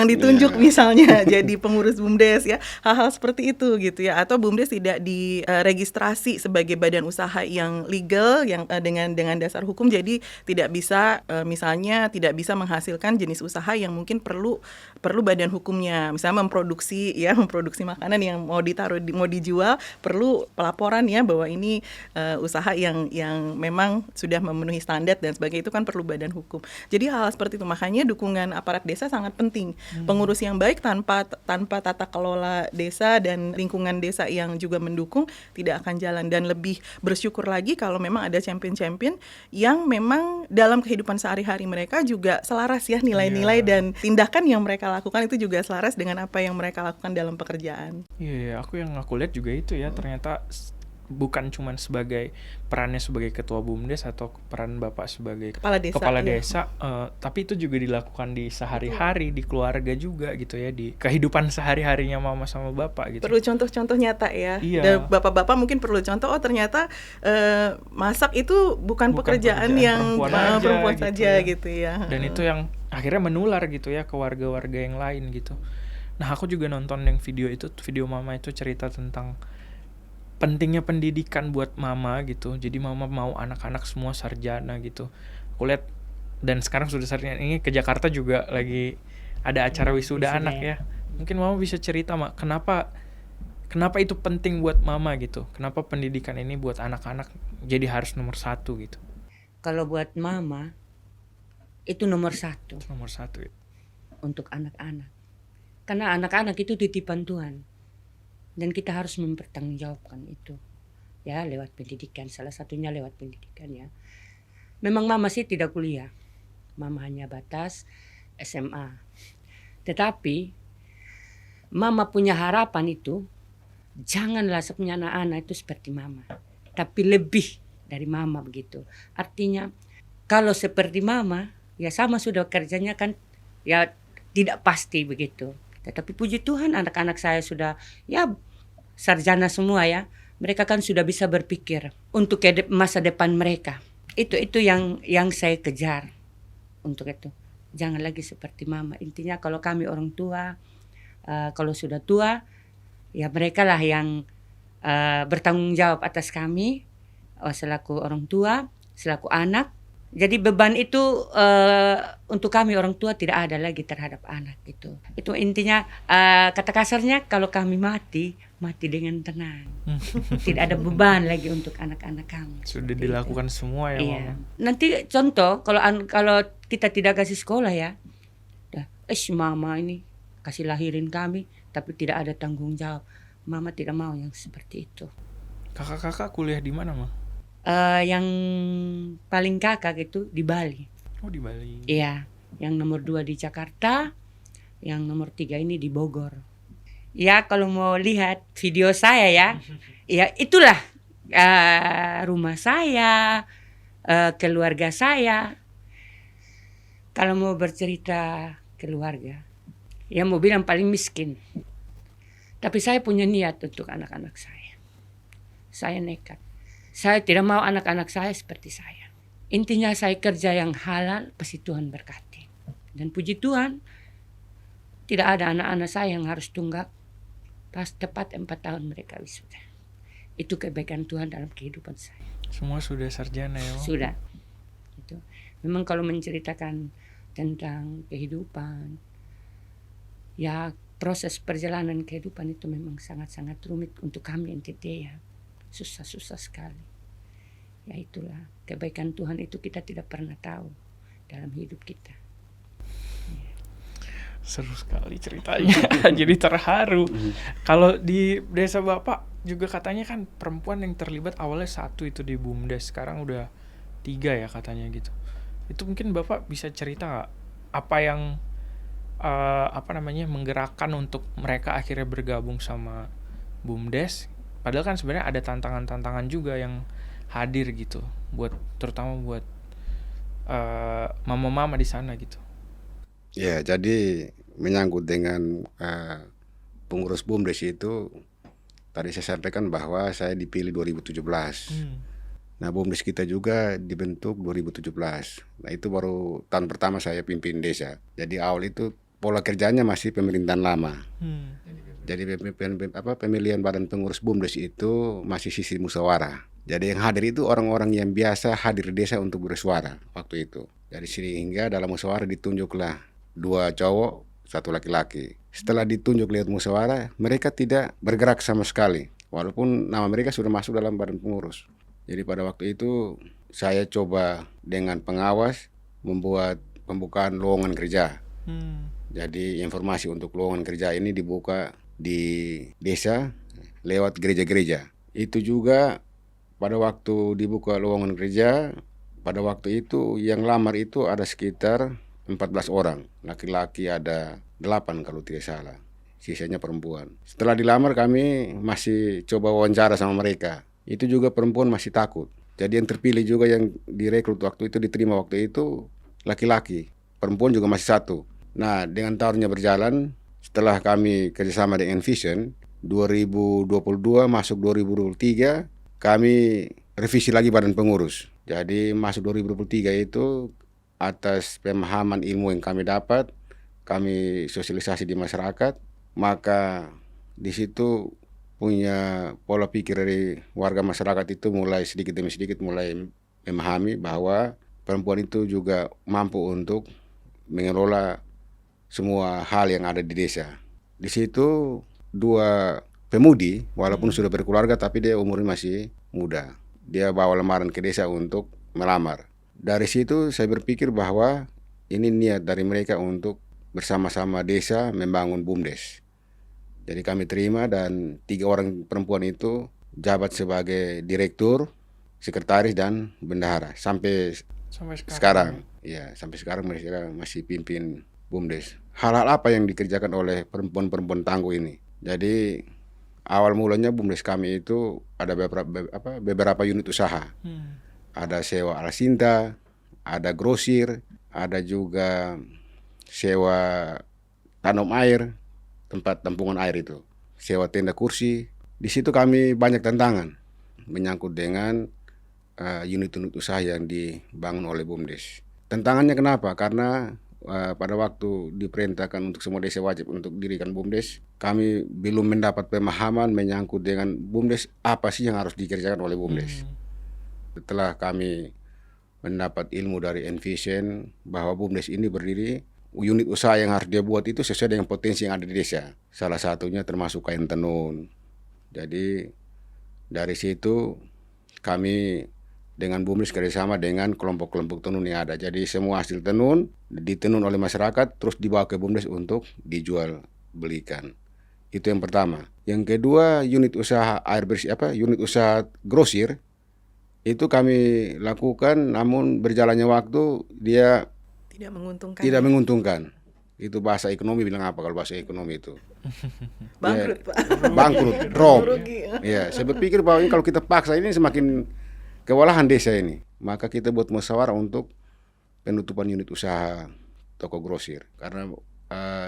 ditunjuk misalnya jadi pengurus BUMDes ya, hal-hal seperti itu gitu ya. Atau BUMDes tidak diregistrasi sebagai badan usaha yang legal yang dengan dasar hukum, jadi tidak bisa misalnya tidak bisa menghasilkan jenis usaha yang mungkin perlu badan hukumnya, misalnya memproduksi makanan yang mau dijual, perlu pelaporan ya bahwa ini usaha yang memang sudah memenuhi standar dan sebagainya, itu kan perlu badan hukum. Jadi hal seperti itu, makanya dukungan aparat desa sangat penting. Pengurus yang baik tanpa tata kelola desa dan lingkungan desa yang juga mendukung tidak akan jalan. Dan lebih bersyukur lagi kalau memang ada champion-champion yang memang dalam kehidupan sehari-hari mereka juga selaras ya, nilai-nilai dan tindakan yang mereka lakukan itu juga selaras dengan apa yang mereka lakukan dalam pekerjaan. Iya, aku lihat juga itu ya, ternyata bukan cuma perannya sebagai ketua BUMDes atau peran Bapak sebagai kepala desa, tapi itu juga dilakukan di sehari-hari, di keluarga juga gitu ya, di kehidupan sehari-harinya Mama sama Bapak gitu. Perlu contoh-contoh nyata ya. Iya. Dan Bapak-bapak mungkin perlu contoh, ternyata masak itu bukan pekerjaan yang perempuan saja gitu ya. Dan itu yang akhirnya menular gitu ya ke warga-warga yang lain gitu. Nah, aku juga nonton yang video Mama itu cerita tentang pentingnya pendidikan buat Mama gitu. Jadi Mama mau anak-anak semua sarjana gitu. Aku lihat, dan sekarang sudah sarjana, ini ke Jakarta juga lagi ada acara wisuda anak ya. Mungkin Mama bisa cerita, Mak, kenapa itu penting buat Mama gitu. Kenapa pendidikan ini buat anak-anak jadi harus nomor 1 gitu. Kalau buat Mama itu nomor 1. Nomor 1 ya. Untuk anak-anak. Karena anak-anak itu titipan Tuhan. Dan kita harus mempertanggungjawabkan itu ya lewat pendidikan, salah satunya lewat pendidikan ya. Memang Mama sih tidak kuliah, Mama hanya batas SMA. Tetapi Mama punya harapan itu, janganlah punya anak-anak itu seperti Mama, tapi lebih dari Mama begitu. Artinya kalau seperti Mama ya sama sudah kerjanya kan ya tidak pasti begitu. Tetapi puji Tuhan anak-anak saya sudah ya sarjana semua ya. Mereka kan sudah bisa berpikir untuk masa depan mereka. Itu yang saya kejar untuk itu. Jangan lagi seperti Mama. Intinya kalau kami orang tua, kalau sudah tua, ya mereka lah yang bertanggung jawab atas kami selaku orang tua, selaku anak. Jadi beban itu untuk kami orang tua tidak ada lagi terhadap anak gitu. Itu intinya, kata kasarnya kalau kami mati dengan tenang. Tidak ada beban lagi untuk anak-anak kami. Sudah dilakukan itu semua ya, iya. Mama. Nanti contoh kalau kita tidak kasih sekolah ya, Mama ini kasih lahirin kami tapi tidak ada tanggung jawab. Mama tidak mau yang seperti itu. Kakak-kakak kuliah di mana, Ma? Yang paling kakak itu di Bali. Oh, di Bali. Iya, yang nomor 2 di Jakarta, yang nomor 3 ini di Bogor. Ya, kalau mau lihat video saya ya, ya itulah rumah saya, keluarga saya. Kalau mau bercerita keluarga, yang mau bilang paling miskin. Tapi saya punya niat untuk anak-anak saya. Saya nekat. Saya tidak mau anak-anak saya seperti saya. Intinya saya kerja yang halal, pasti Tuhan berkati. Dan puji Tuhan, tidak ada anak-anak saya yang harus tunggak. Pas tepat 4 tahun mereka wisuda. Itu kebaikan Tuhan dalam kehidupan saya. Semua sudah sarjana ya? Sudah. Itu. Memang kalau menceritakan tentang kehidupan, ya proses perjalanan kehidupan itu memang sangat-sangat rumit untuk kami NTT ya. Susah-susah sekali. Ya itulah, kebaikan Tuhan itu kita tidak pernah tahu dalam hidup kita. Seru sekali ceritanya. Jadi terharu. Kalau di desa Bapak juga katanya kan perempuan yang terlibat awalnya 1 itu di BUMDes, sekarang udah 3 ya katanya gitu. Itu mungkin Bapak bisa cerita nggak apa yang menggerakkan untuk mereka akhirnya bergabung sama BUMDes? Padahal kan sebenarnya ada tantangan-tantangan juga yang hadir gitu, terutama buat mama-mama di sana gitu. Ya, jadi menyangkut dengan pengurus BUMDes itu, tadi saya sampaikan bahwa saya dipilih 2017. Nah, BUMDes kita juga dibentuk 2017. Nah, itu baru tahun pertama saya pimpin desa. Jadi awal itu pola kerjanya masih pemerintahan lama. Jadi pemilihan badan pengurus BUMDes itu masih sisi musyawarah. Jadi yang hadir itu orang-orang yang biasa hadir di desa untuk bersuara waktu itu. Jadi sehingga dalam musyawarah ditunjuklah 2 cowok, 1 laki-laki. Setelah ditunjuk lewat musyawarah, mereka tidak bergerak sama sekali. Walaupun nama mereka sudah masuk dalam badan pengurus. Jadi pada waktu itu saya coba dengan pengawas membuat pembukaan lowongan kerja. Jadi informasi untuk lowongan kerja ini dibuka di desa lewat gereja-gereja. Itu juga pada waktu dibuka lowongan kerja, pada waktu itu yang lamar itu ada sekitar 14 orang. Laki-laki ada 8 kalau tidak salah. Sisanya perempuan. Setelah dilamar kami masih coba wawancara sama mereka. Itu juga perempuan masih takut. Jadi yang terpilih juga yang direkrut waktu itu, diterima waktu itu laki-laki. Perempuan juga masih 1. Nah, dengan tahunnya berjalan, setelah kami kerjasama dengan Envision, 2022 masuk 2023, kami revisi lagi badan pengurus. Jadi masuk 2023 itu atas pemahaman ilmu yang kami dapat, kami sosialisasi di masyarakat, maka di situ punya pola pikir dari warga masyarakat itu mulai sedikit demi sedikit mulai memahami bahwa perempuan itu juga mampu untuk mengelola semua hal yang ada di desa. Di situ 2 pemudi, walaupun sudah berkeluarga tapi dia umurnya masih muda. Dia bawa lamaran ke desa untuk melamar. Dari situ saya berpikir bahwa ini niat dari mereka untuk bersama-sama desa membangun BUMDes. Jadi kami terima dan 3 orang perempuan itu jabat sebagai direktur, sekretaris dan bendahara sampai sekarang. Ya, sampai sekarang mereka masih pimpin BUMDes. Hal-hal apa yang dikerjakan oleh perempuan-perempuan tangguh ini? Jadi awal mulanya BUMDes kami itu ada beberapa unit usaha. Ada sewa alsinta, ada grosir, ada juga sewa tanam air, tempat tampungan air itu, sewa tenda kursi. Di situ kami banyak tantangan menyangkut dengan unit-unit usaha yang dibangun oleh BUMDes. Tantangannya kenapa? Karena pada waktu diperintahkan untuk semua desa wajib untuk dirikan BUMDes, kami belum mendapat pemahaman menyangkut dengan BUMDes apa sih yang harus dikerjakan oleh BUMDes. Setelah kami mendapat ilmu dari Envision bahwa BUMDes ini berdiri, unit usaha yang harus dia buat itu sesuai dengan potensi yang ada di desa. Salah satunya termasuk kain tenun. Jadi dari situ kami dengan BUMDes kerjasama dengan kelompok-kelompok tenun yang ada. Jadi semua hasil tenun ditenun oleh masyarakat terus dibawa ke BUMDes untuk dijual belikan. Itu yang pertama. Yang kedua, unit usaha air bersih unit usaha grosir itu kami lakukan, namun berjalannya waktu dia tidak menguntungkan. Itu bahasa ekonomi bilang apa kalau bahasa ekonomi itu? Bangkrut, Pak. Bangkrut, drop. Ya, saya berpikir bahwa ini kalau kita paksa ini semakin kewalahan desa ini. Maka kita buat musyawarah untuk penutupan unit usaha toko grosir. Karena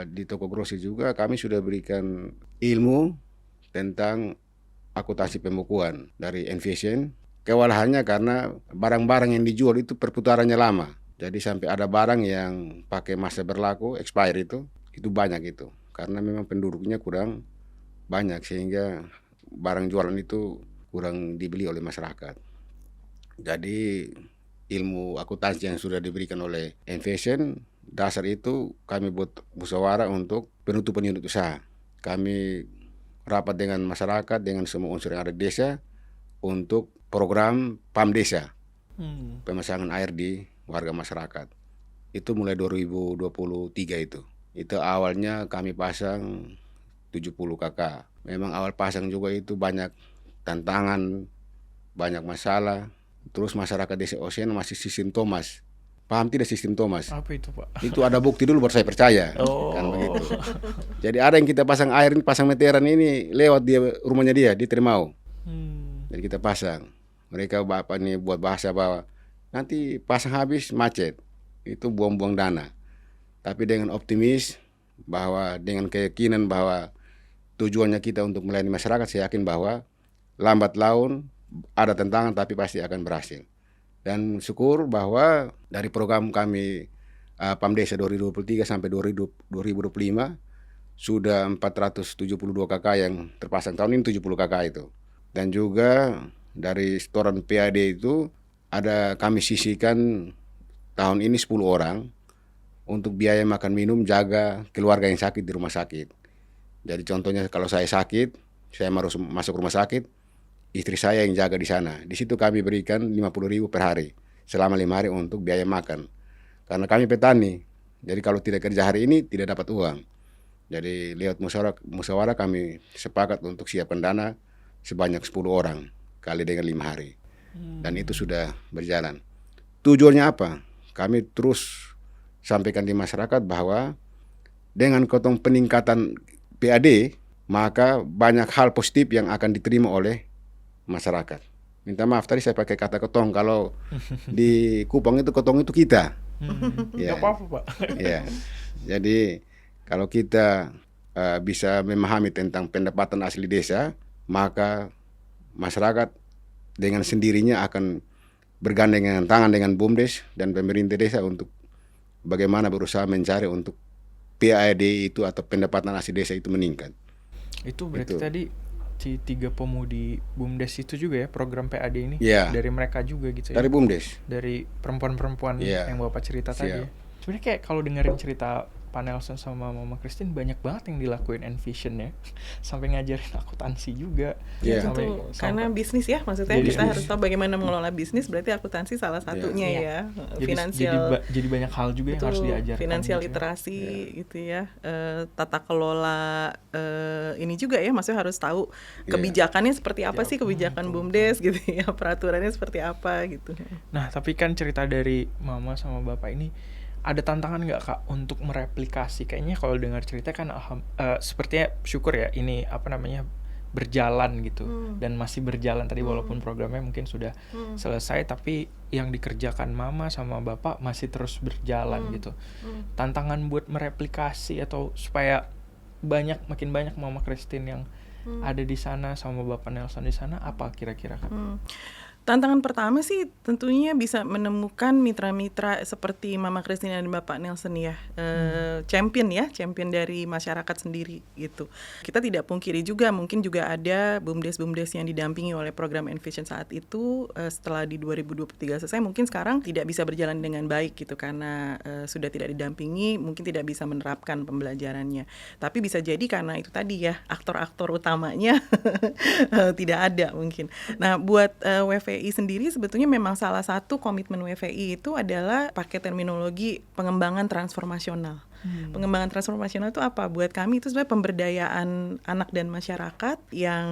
di toko grosir juga kami sudah berikan ilmu tentang akuntansi pembukuan dari Envision. Kewalahannya karena barang-barang yang dijual itu perputarannya lama. Jadi sampai ada barang yang pakai masa berlaku, expire itu banyak itu. Karena memang penduduknya kurang banyak sehingga barang jualan itu kurang dibeli oleh masyarakat. Jadi ilmu akuntansi yang sudah diberikan oleh Envision, dasar itu kami buat musyawarah untuk penutupan unit usaha. Kami rapat dengan masyarakat, dengan semua unsur yang ada di desa untuk program PAM Desa, pemasangan air di warga masyarakat. Itu mulai 2023 itu. Itu awalnya kami pasang 70 KK. Memang awal pasang juga itu banyak tantangan, banyak masalah. Terus masyarakat desa Ocean masih sistem Thomas. Paham tidak sistem Thomas? Apa itu, Pak? Itu ada bukti dulu baru saya percaya. Kan begitu. Jadi ada yang kita pasang air ini, pasang meteran ini lewat dia rumahnya dia di Trimau. Jadi kita pasang. Mereka bapak ini buat bahasa bahwa nanti pasang habis macet. Itu buang-buang dana. Tapi dengan optimis bahwa dengan keyakinan bahwa tujuannya kita untuk melayani masyarakat, saya yakin bahwa lambat laun ada tantangan tapi pasti akan berhasil. Dan syukur bahwa dari program kami PAM Desa 2023 sampai 2025 sudah 472 KK yang terpasang. Tahun ini 70 KK itu. Dan juga dari setoran PAD itu ada kami sisihkan tahun ini 10 orang untuk biaya makan minum, jaga keluarga yang sakit di rumah sakit. Jadi contohnya kalau saya sakit, saya harus masuk rumah sakit, istri saya yang jaga di sana. Di situ kami berikan 50.000 per hari selama 5 hari untuk biaya makan. Karena kami petani, jadi kalau tidak kerja hari ini tidak dapat uang. Jadi lewat musyawarah kami sepakat untuk siapkan dana sebanyak 10 orang kali dengan 5 hari. Dan itu sudah berjalan. Tujuannya apa? Kami terus sampaikan di masyarakat bahwa dengan peningkatan PAD, maka banyak hal positif yang akan diterima oleh masyarakat. Minta maaf tadi saya pakai kata ketong. Kalau di Kupang itu ketong itu kita. Ya. Gak apa-apa, Pak. Ya. Jadi kalau kita bisa memahami tentang pendapatan asli desa, maka masyarakat dengan sendirinya akan bergandengan tangan dengan BUMDes dan pemerintah desa untuk bagaimana berusaha mencari untuk PAD itu atau pendapatan asli desa itu meningkat. Itu berarti tadi si 3 pemudi BUMDes itu juga ya program PAD ini dari mereka juga gitu ya. Dari BUMDes. Dari perempuan-perempuan yang Bapak cerita tadi ya. Sebenarnya kayak kalau dengerin cerita Pak Nelson sama Mama Christine banyak banget yang dilakuin Envision ya. Sampai ngajarin akuntansi juga. Tentu karena bisnis ya, maksudnya kita harus tahu bagaimana mengelola bisnis, berarti akuntansi salah satunya ya. Finansial jadi banyak hal juga yang harus diajarkan. Finansial literasi gitu ya. Tata kelola ini juga ya, maksudnya harus tahu kebijakannya seperti apa sih, kebijakan BUMDes gitu ya, peraturannya seperti apa gitu. Nah, tapi kan cerita dari Mama sama Bapak ini ada tantangan nggak, Kak, untuk mereplikasi? Kayaknya kalau dengar cerita kan sepertinya syukur ya ini berjalan gitu dan masih berjalan tadi walaupun programnya mungkin sudah selesai tapi yang dikerjakan Mama sama Bapak masih terus berjalan gitu. Tantangan buat mereplikasi atau supaya makin banyak Mama Christine yang ada di sana sama Bapak Nelson di sana apa kira-kira, Kak? Tantangan pertama sih tentunya bisa menemukan mitra-mitra seperti Mama Christine dan Bapak Nelson ya, champion dari masyarakat sendiri gitu. Kita tidak pungkiri juga mungkin juga ada BUMDes yang didampingi oleh program Envision saat itu, setelah di 2023 selesai mungkin sekarang tidak bisa berjalan dengan baik gitu karena sudah tidak didampingi, mungkin tidak bisa menerapkan pembelajarannya. Tapi bisa jadi karena itu tadi ya, aktor-aktor utamanya tidak ada mungkin. Nah, buat WVI sendiri sebetulnya memang salah satu komitmen WVI itu adalah pakai terminologi pengembangan transformasional. Pengembangan transformasional itu apa? Buat kami itu sebenarnya pemberdayaan anak dan masyarakat yang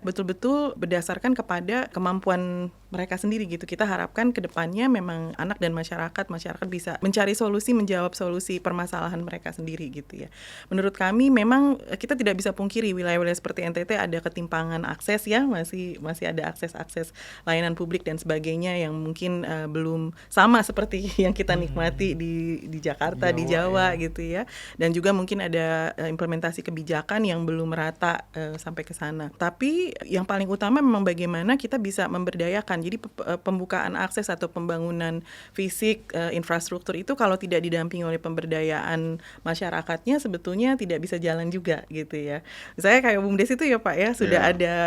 betul-betul berdasarkan kepada kemampuan mereka sendiri gitu. Kita harapkan ke depannya memang anak dan masyarakat bisa mencari solusi, menjawab solusi permasalahan mereka sendiri gitu ya. Menurut kami memang kita tidak bisa pungkiri wilayah-wilayah seperti NTT ada ketimpangan akses ya, masih ada akses layanan publik dan sebagainya yang mungkin belum sama seperti yang kita nikmati di Jakarta, di Jawa gitu ya. Dan juga mungkin ada implementasi kebijakan yang belum merata sampai ke sana. Tapi yang paling utama memang bagaimana kita bisa memberdayakan. Jadi pembukaan akses atau pembangunan fisik, infrastruktur itu kalau tidak didampingi oleh pemberdayaan masyarakatnya sebetulnya tidak bisa jalan juga gitu ya. Misalnya kayak BUMDes itu ya Pak ya,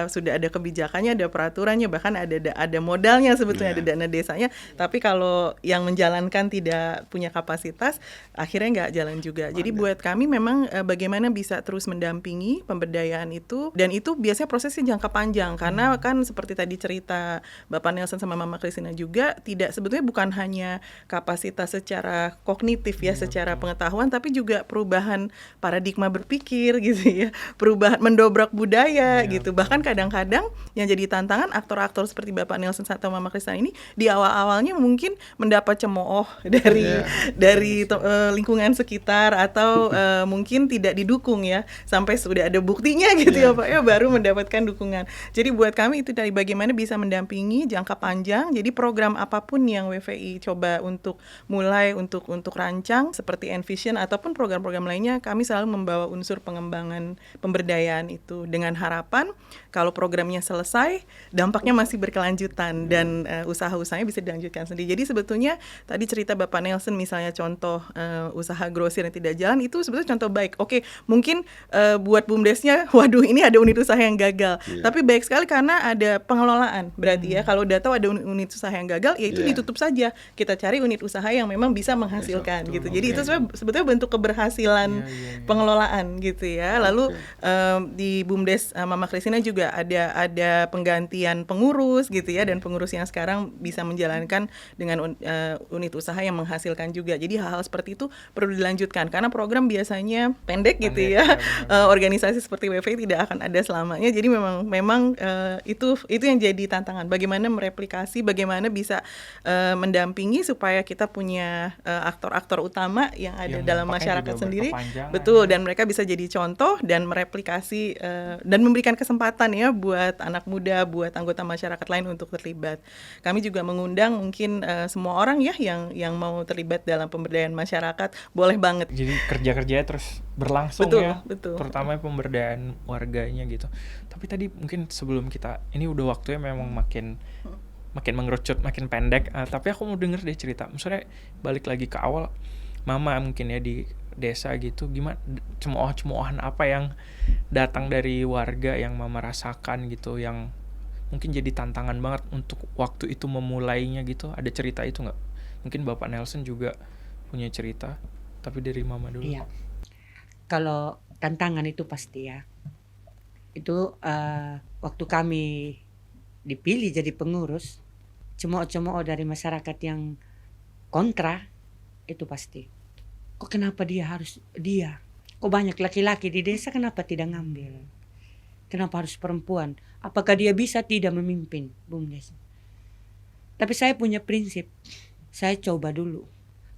sudah ada kebijakannya, ada peraturannya, bahkan ada modalnya sebetulnya, ada dana desanya, tapi kalau yang menjalankan tidak punya kapasitas, akhirnya nggak jalan juga. Jadi buat kami memang bagaimana bisa terus mendampingi pemberdayaan itu, dan itu biasanya prosesnya jangka panjang, karena kan seperti tadi cerita Bapak Nelson sama Mama Christina juga, sebetulnya bukan hanya kapasitas secara kognitif ya, secara pengetahuan, tapi juga perubahan paradigma berpikir gitu ya, perubahan mendobrak budaya gitu. Bahkan kadang-kadang yang jadi tantangan aktor-aktor seperti Bapak Nelson atau Mama Christina ini di awal-awalnya mungkin mendapat cemooh dari lingkungan sekitar, atau mungkin tidak didukung ya, sampai sudah ada buktinya gitu ya Pak ya, baru mendapatkan dukungan. Jadi buat kami itu dari bagaimana bisa mendampingi jangka panjang. Jadi program apapun yang WVI coba untuk mulai untuk rancang seperti Envision ataupun program-program lainnya, kami selalu membawa unsur pengembangan pemberdayaan itu dengan harapan kalau programnya selesai dampaknya masih berkelanjutan dan usaha-usahanya bisa dilanjutkan sendiri. Jadi sebetulnya tadi cerita Bapak Nelson misalnya contoh usaha grosir yang tidak jalan, itu sebetulnya contoh baik. Oke, mungkin buat BUMDesnya waduh ini ada unit usaha yang gagal. Tapi baik sekali karena ada pengelolaan. Berarti ya kalau udah tahu ada unit usaha yang gagal, ya itu ditutup saja. Kita cari unit usaha yang memang bisa menghasilkan gitu. Jadi itu sebetulnya bentuk keberhasilan pengelolaan gitu ya. Lalu di BUMDes Mama Christina juga ada penggantian pengurus gitu ya, dan pengurus yang sekarang bisa menjalankan dengan unit usaha yang menghasilkan juga. Jadi hal-hal seperti itu perlu dilanjutkan karena program biasanya pendek gitu ya. Organisasi seperti WVI tidak akan ada selamanya. Jadi memang itu yang jadi tantangan. Bagaimana mereplikasi, bagaimana bisa mendampingi supaya kita punya aktor-aktor utama yang ada dalam masyarakat sendiri. Betul, dan mereka bisa jadi contoh dan mereplikasi dan memberikan kesempatan ya buat anak muda, buat anggota masyarakat lain untuk terlibat. Kami juga mengundang mungkin semua orang ya yang mau terlibat dalam pemberdayaan masyarakat, boleh banget. Jadi kerja-kerjanya terus berlangsung betul. Terutama pemberdayaan warganya gitu. Tapi tadi mungkin sebelum kita, ini udah waktunya memang makin mengerucut, makin pendek. Tapi aku mau denger deh cerita. Misalnya balik lagi ke awal, Mama mungkin ya di desa gitu, gimana cemooh-cemoohan apa yang datang dari warga yang Mama rasakan gitu, yang mungkin jadi tantangan banget untuk waktu itu memulainya gitu. Ada cerita itu nggak? Mungkin Bapak Nelson juga punya cerita, tapi dari Mama dulu. Iya. Kalau tantangan itu pasti ya. Itu waktu kami dipilih jadi pengurus, cemooh-cemooh dari masyarakat yang kontra itu pasti. Kok kenapa dia? Kok banyak laki-laki di desa, kenapa tidak ngambil? Kenapa harus perempuan? Apakah dia bisa tidak memimpin BUMDes? Tapi saya punya prinsip, saya coba dulu.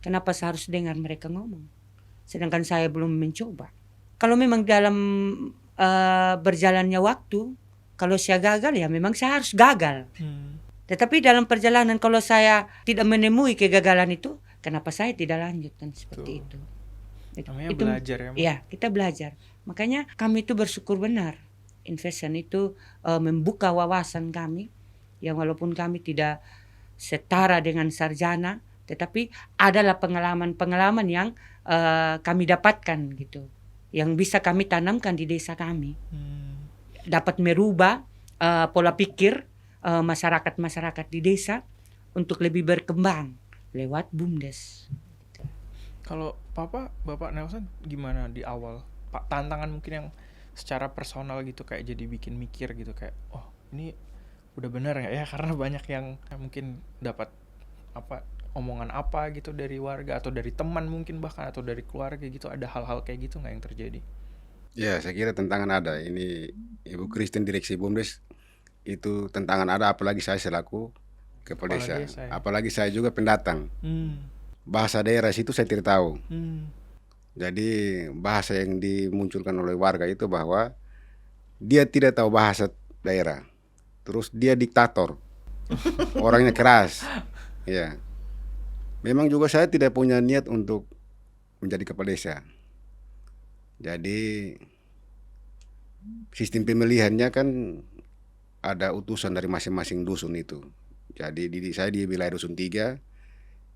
Kenapa saya harus dengar mereka ngomong? Sedangkan saya belum mencoba. Kalau memang dalam berjalannya waktu, kalau saya gagal ya memang saya harus gagal. Tetapi dalam perjalanan kalau saya tidak menemui kegagalan itu, kenapa saya tidak lanjutkan seperti itu? Namanya belajar ya. Iya, kita belajar. Makanya kami itu bersyukur benar. Envision itu membuka wawasan kami, yang walaupun kami tidak setara dengan sarjana, tetapi adalah pengalaman-pengalaman yang kami dapatkan gitu, yang bisa kami tanamkan di desa kami. Dapat merubah pola pikir masyarakat di desa untuk lebih berkembang lewat BUMDes. Kalau Bapak Nelson gimana di awal? Pak, tantangan mungkin yang secara personal gitu, kayak jadi bikin mikir gitu, kayak ini udah benar nggak ya, karena banyak yang mungkin dapat omongan apa gitu dari warga atau dari teman mungkin bahkan atau dari keluarga gitu, ada hal-hal kayak gitu nggak yang terjadi? Ya, saya kira tantangan ada. Ini Ibu Kristen direksi BUMDes itu tantangan ada, apalagi saya selaku kepala desa. Apalagi saya juga pendatang. Bahasa daerah situ saya tidak tahu. Jadi bahasa yang dimunculkan oleh warga itu bahwa dia tidak tahu bahasa daerah. Terus dia diktator. Orangnya keras. Ya. Memang juga saya tidak punya niat untuk menjadi kepala desa. Jadi sistem pemilihannya kan ada utusan dari masing-masing dusun itu. Jadi saya di wilayah dusun 3.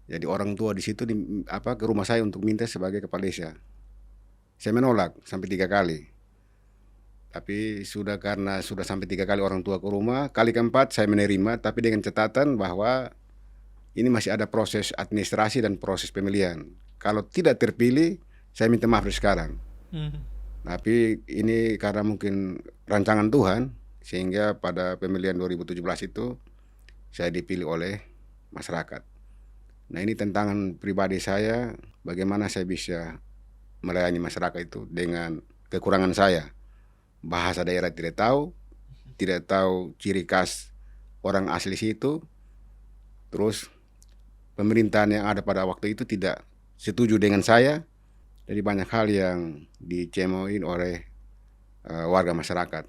Jadi orang tua di situ ke rumah saya untuk minta sebagai kepala desa. Saya menolak sampai 3 kali. Tapi karena sudah sampai 3 kali orang tua ke rumah, kali keempat saya menerima, tapi dengan catatan bahwa ini masih ada proses administrasi dan proses pemilihan. Kalau tidak terpilih, saya minta maaf sekarang. Tapi ini karena mungkin rancangan Tuhan, sehingga pada pemilihan 2017 itu saya dipilih oleh masyarakat. Nah, ini tantangan pribadi saya, bagaimana saya bisa melayani masyarakat itu dengan kekurangan saya. Bahasa daerah tidak tahu ciri khas orang asli situ. Terus pemerintahan yang ada pada waktu itu tidak setuju dengan saya. Jadi banyak hal yang dicemoin oleh warga masyarakat.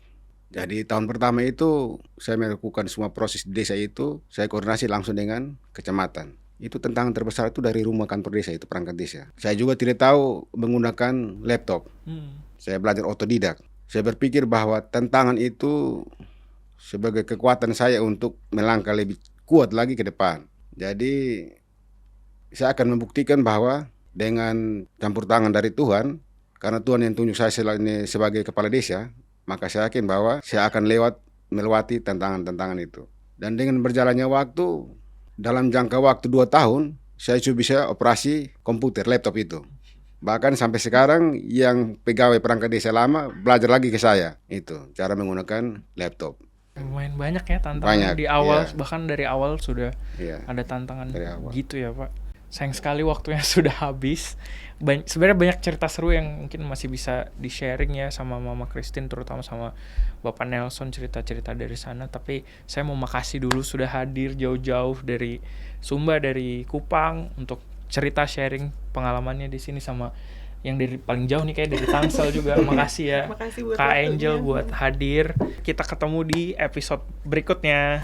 Jadi tahun pertama itu saya melakukan semua proses di desa itu, saya koordinasi langsung dengan kecamatan. Itu tantangan terbesar itu dari rumah kantor desa, itu perangkat desa. Saya juga tidak tahu menggunakan laptop. Saya belajar otodidak. Saya berpikir bahwa tantangan itu sebagai kekuatan saya untuk melangkah lebih kuat lagi ke depan. Jadi saya akan membuktikan bahwa dengan campur tangan dari Tuhan, karena Tuhan yang tunjuk saya sebagai kepala desa, maka saya yakin bahwa saya akan melewati tantangan-tantangan itu. Dan dengan berjalannya waktu, dalam jangka waktu 2 tahun, saya sudah bisa operasi komputer, laptop itu. Bahkan sampai sekarang yang pegawai perangkat desa lama belajar lagi ke saya, itu cara menggunakan laptop. Lumayan banyak ya tantangan di awal, bahkan dari awal sudah ada tantangan gitu ya Pak. Sayang sekali waktunya sudah habis. Sebenarnya banyak cerita seru yang mungkin masih bisa di-sharing ya sama Mama Christine, terutama sama Bapak Nelson, cerita-cerita dari sana. Tapi saya mau makasih dulu sudah hadir jauh-jauh dari Sumba, dari Kupang, untuk cerita sharing pengalamannya di sini, sama yang dari paling jauh nih kayak dari Tangsel juga. Makasih ya Kak Angel buat hadir. Kita ketemu di episode berikutnya.